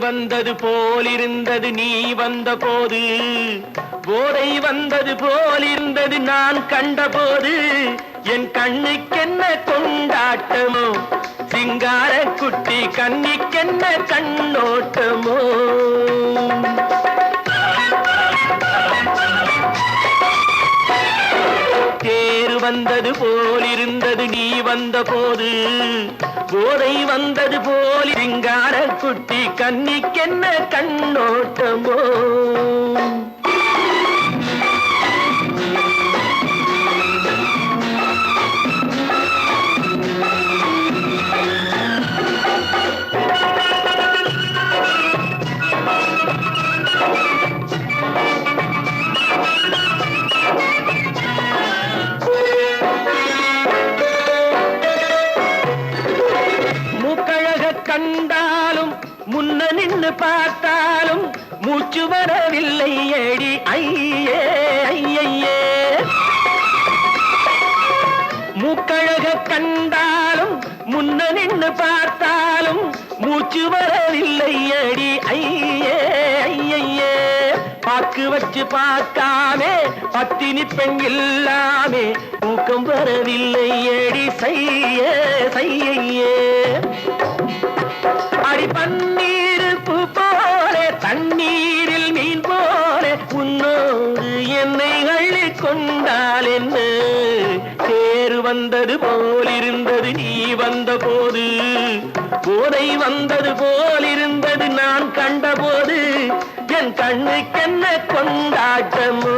வந்தது போலிருந்தது நீ வந்த போது, போதை வந்தது போலிருந்தது நான் கண்டபோது, என் கண்ணுக்கென்ன கொண்டாட்டமோ, சிங்கார குட்டி கண்ணிக்கென்ன கண்ணோட்டமோ. தேர் வந்தது போலிருந்தது நீ வந்த போது, போதை வந்தது போல் சிங்கார குட்டி கண்ணிக்கென்ன கண்ணோட்டமோ. கண்டாலும் முன்ன நின்று பார்த்தாலும் மூச்சு வரவில்லை ஏடி ஐயே ஐயே. மூக்கழக கண்டாலும் முன்ன நின்று பார்த்தாலும் மூச்சு வரவில்லை ஏடி ஐயே ஐயே. பாக்கு வச்சு பார்க்காமே பத்தினி பெண் இல்லாமே தூக்கம் வரவில்லை ஏடி செய்ய செய்யே. அடி பன்னீர் பூ போல தண்ணீரில் மீன் போல உன்னோடு என்னை அள்ளி கொண்டால் என்ன. தேர் வந்தது போலிருந்தது நீ வந்த போது, போதை வந்தது போலிருந்தது நான் கண்டபோது, என் கண்ணுக்கென்ன கொண்டாட்டமோ,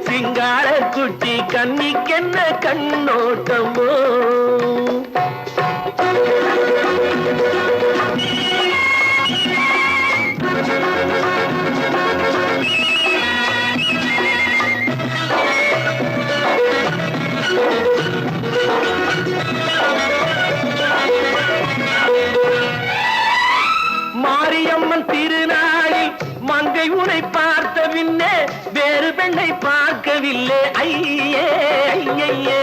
சிங்கார குட்டி கண்ணிக்கென்ன கண்ணோட்டமோ. மாரியம்மன் திருநாளில் மங்கை உனை பார்த்த பின்னே வேறு பெண்ணை பார்க்கவில்லை ஐயே ஐயே.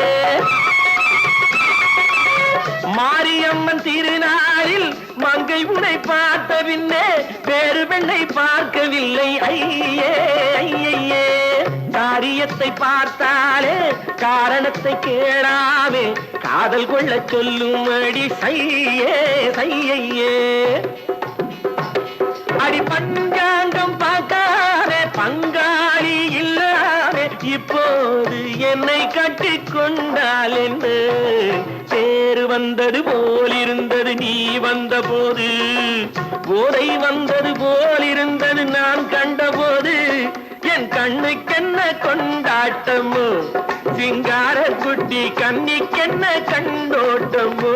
மாரியம்மன் திருநாளில் மங்கை உனை பார்த்த பின்னே வேறு பெண்ணை பார்க்கவில்லை ஐயே ஐயே. காரியத்தை பார்த்தாலே காரணத்தை கேளாமே காதல் கொள்ள சொல்லும் அடி செய்யே செய்யே. அடி பஞ்சாங்கம் பார்க்காதே பங்காளி இல்லாமே இப்போது என்னை கட்டி கொண்டால் என்ன. தேர் வந்தது போலிருந்தது நீ வந்த போது, போதை வந்தது போலிருந்தது நான் கண்டபோது, என் கண்ணுக்கென்ன கொண்டாட்டமோ, சிங்கார குட்டி கண்ணிக்கென்ன கண்ணோட்டமோ.